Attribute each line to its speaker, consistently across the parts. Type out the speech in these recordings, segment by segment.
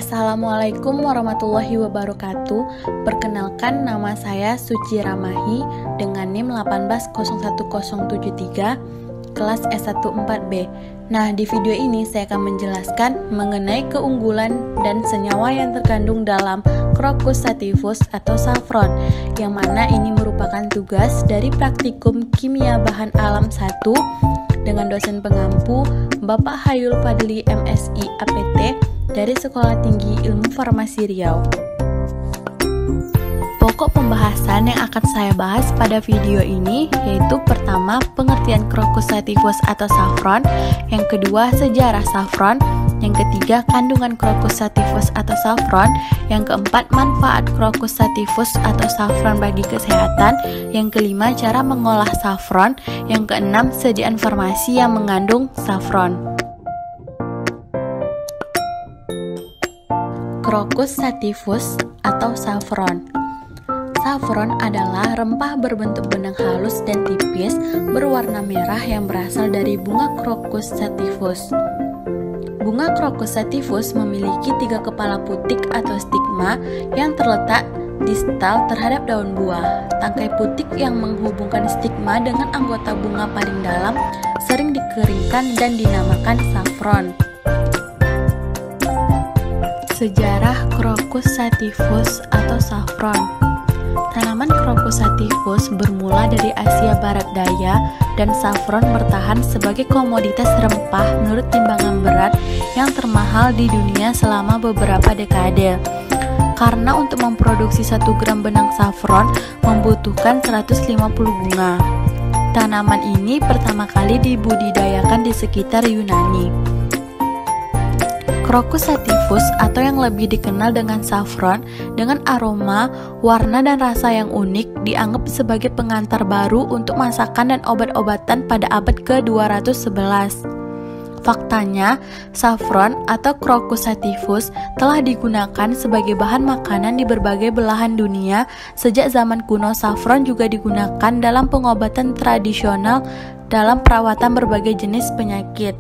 Speaker 1: Assalamualaikum warahmatullahi wabarakatuh. Perkenalkan, nama saya Suci Ramahi dengan NIM 1801073 kelas S1 4B. Nah, di video ini saya akan menjelaskan mengenai keunggulan dan senyawa yang terkandung dalam Crocus sativus atau saffron, yang mana ini merupakan tugas dari praktikum kimia bahan alam 1 dengan dosen pengampu Bapak Hayul Fadli MSI APT dari Sekolah Tinggi Ilmu Farmasi Riau. Pokok pembahasan yang akan saya bahas pada video ini yaitu pertama, pengertian Crocus sativus atau saffron, yang kedua, sejarah saffron, yang ketiga, kandungan Crocus sativus atau saffron, yang keempat, manfaat Crocus sativus atau saffron bagi kesehatan, yang kelima, cara mengolah saffron, yang keenam, sediaan farmasi yang mengandung saffron. Crocus sativus atau saffron. Saffron adalah rempah berbentuk benang halus dan tipis berwarna merah yang berasal dari bunga Crocus sativus. Bunga Crocus sativus memiliki 3 kepala putik atau stigma yang terletak distal terhadap daun buah. Tangkai putik yang menghubungkan stigma dengan anggota bunga paling dalam sering dikeringkan dan dinamakan saffron. Sejarah Crocus sativus atau saffron. Tanaman Crocus sativus bermula dari Asia Barat Daya dan saffron bertahan sebagai komoditas rempah menurut timbangan berat yang termahal di dunia selama beberapa dekade. Karena untuk memproduksi 1 gram benang saffron membutuhkan 150 bunga. Tanaman ini pertama kali dibudidayakan di sekitar Yunani. Crocus sativus atau yang lebih dikenal dengan saffron dengan aroma, warna, dan rasa yang unik dianggap sebagai pengantar baru untuk masakan dan obat-obatan pada abad ke-211. Faktanya, saffron atau Crocus sativus telah digunakan sebagai bahan makanan di berbagai belahan dunia. Sejak zaman kuno, saffron juga digunakan dalam pengobatan tradisional dalam perawatan berbagai jenis penyakit.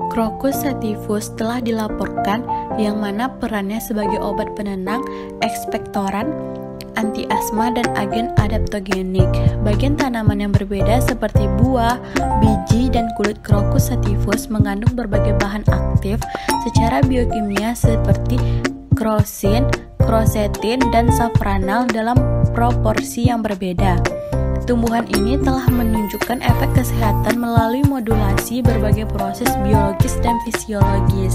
Speaker 1: Crocus sativus telah dilaporkan yang mana perannya sebagai obat penenang, ekspektoran, anti asma, dan agen adaptogenik. Bagian tanaman yang berbeda seperti buah, biji, dan kulit Crocus sativus mengandung berbagai bahan aktif secara biokimia seperti krosin, krosetin, dan safranal dalam proporsi yang berbeda. Tumbuhan ini telah menunjukkan efek kesehatan melalui modulasi berbagai proses biologis dan fisiologis.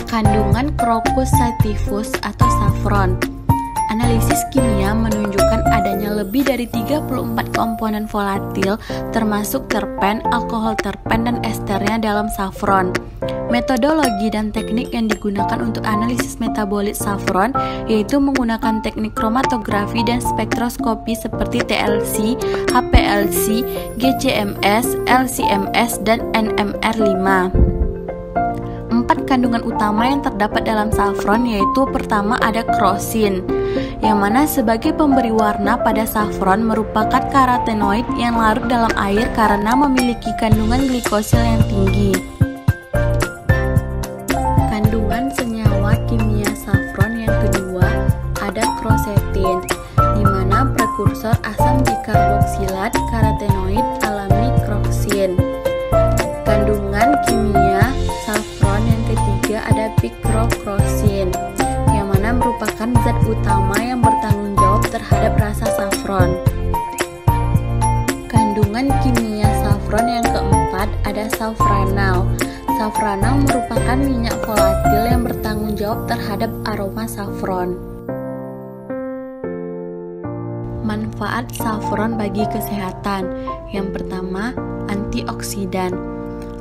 Speaker 1: Kandungan Crocus sativus atau saffron. Analisis kimia menunjukkan adanya lebih dari 34 komponen volatil termasuk terpen, alkohol terpen, dan esternya dalam saffron. Metodologi dan teknik yang digunakan untuk analisis metabolit saffron yaitu menggunakan teknik kromatografi dan spektroskopi seperti TLC, HPLC, GCMS, LCMS, dan NMR5. 4 kandungan utama yang terdapat dalam saffron yaitu pertama ada krosin, yang mana sebagai pemberi warna pada saffron merupakan karotenoid yang larut dalam air karena memiliki kandungan glikosil yang tinggi. Kandungan senyawa kimia saffron yang kedua ada krosetin, di mana prekursor asam dikarboksilat karotenoid alami kroksin. Kandungan kimia saffron yang ketiga ada pikrokrosin, yang mana merupakan zat utama yang bertanggung jawab terhadap rasa saffron. Kandungan kimia saffron yang keempat ada safranal. Safranal merupakan minyak volatil yang bertanggung jawab terhadap aroma saffron. Manfaat saffron bagi kesehatan. Yang pertama, antioksidan.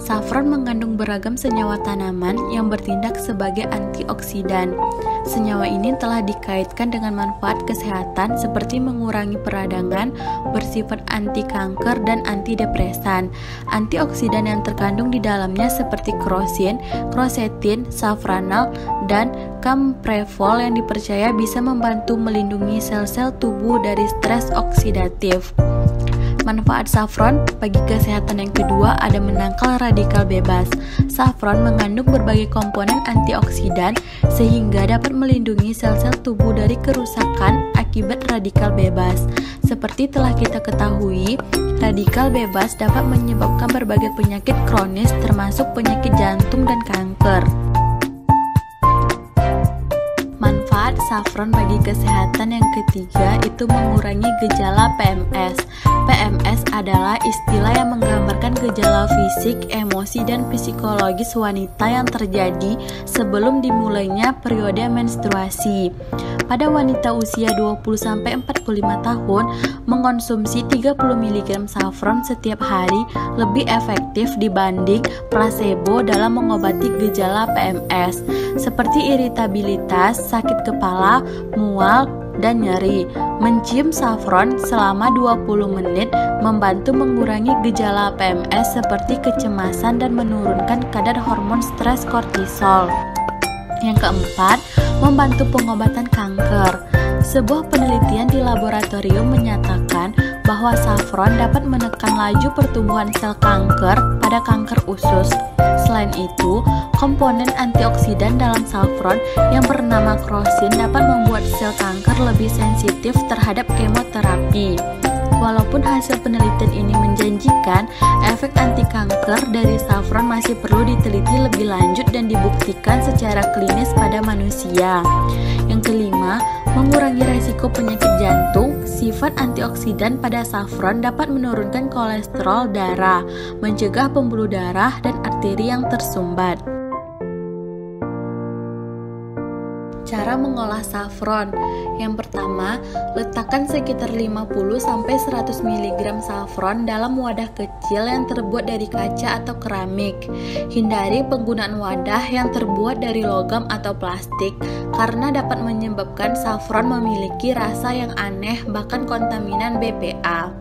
Speaker 1: Saffron mengandung beragam senyawa tanaman yang bertindak sebagai antioksidan. Senyawa ini telah dikaitkan dengan manfaat kesehatan seperti mengurangi peradangan, bersifat anti kanker, dan antidepresan. Antioksidan yang terkandung di dalamnya seperti krosin, krosetin, safranal, dan camprevol yang dipercaya bisa membantu melindungi sel-sel tubuh dari stres oksidatif. Manfaat saffron bagi kesehatan yang kedua ada menangkal radikal bebas. Saffron mengandung berbagai komponen antioksidan sehingga dapat melindungi sel-sel tubuh dari kerusakan akibat radikal bebas. Seperti telah kita ketahui, radikal bebas dapat menyebabkan berbagai penyakit kronis termasuk penyakit jantung dan kanker. Manfaat saffron bagi kesehatan yang ketiga itu mengurangi gejala PMS. PMS adalah istilah yang menggambarkan gejala fisik, emosi, dan psikologis wanita yang terjadi sebelum dimulainya periode menstruasi. Pada wanita usia 20-45 tahun, mengonsumsi 30 mg saffron setiap hari lebih efektif dibanding placebo dalam mengobati gejala PMS, seperti iritabilitas, sakit kepala, mual, dan nyeri. Mencium saffron selama 20 menit membantu mengurangi gejala PMS seperti kecemasan dan menurunkan kadar hormon stres kortisol. Yang keempat, membantu pengobatan kanker. Sebuah penelitian di laboratorium menyatakan bahwa saffron dapat menekan laju pertumbuhan sel kanker pada kanker usus. Selain itu, komponen antioksidan dalam saffron yang bernama krosin dapat membuat sel kanker lebih sensitif terhadap kemoterapi. Walaupun hasil penelitian ini menjanjikan, efek anti kanker dari saffron masih perlu diteliti lebih lanjut dan dibuktikan secara klinis pada manusia. Yang kelima, mengurangi resiko penyakit jantung. Sifat antioksidan pada saffron dapat menurunkan kolesterol darah, mencegah pembuluh darah dan arteri yang tersumbat. Cara mengolah saffron. Yang pertama, letakkan sekitar 50-100 mg saffron dalam wadah kecil yang terbuat dari kaca atau keramik. Hindari penggunaan wadah yang terbuat dari logam atau plastik karena dapat menyebabkan saffron memiliki rasa yang aneh, bahkan kontaminan BPA.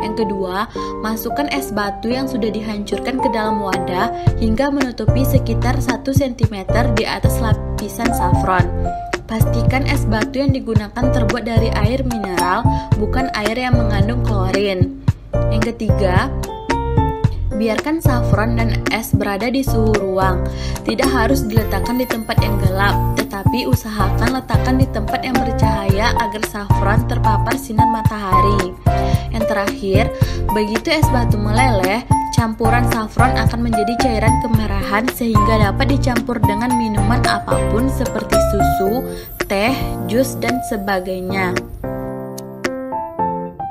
Speaker 1: Yang kedua, masukkan es batu yang sudah dihancurkan ke dalam wadah hingga menutupi sekitar 1 cm di atas lapisan saffron. Pastikan es batu yang digunakan terbuat dari air mineral, bukan air yang mengandung klorin. Yang ketiga, biarkan saffron dan es berada di suhu ruang. Tidak harus diletakkan di tempat yang gelap, tetapi usahakan letakkan di tempat yang bercahaya agar saffron terpapar sinar matahari. Yang terakhir, begitu es batu meleleh, campuran saffron akan menjadi cairan kemerahan sehingga dapat dicampur dengan minuman apapun seperti susu, teh, jus, dan sebagainya.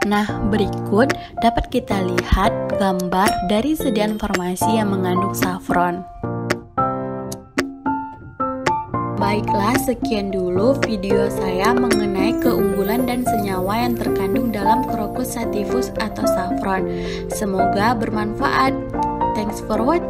Speaker 1: Nah, berikut dapat kita lihat gambar dari sediaan farmasi yang mengandung saffron. Baiklah, sekian dulu video saya mengenai keunggulan dan senyawa yang terkandung dalam Crocus sativus atau saffron. Semoga bermanfaat. Thanks for watching.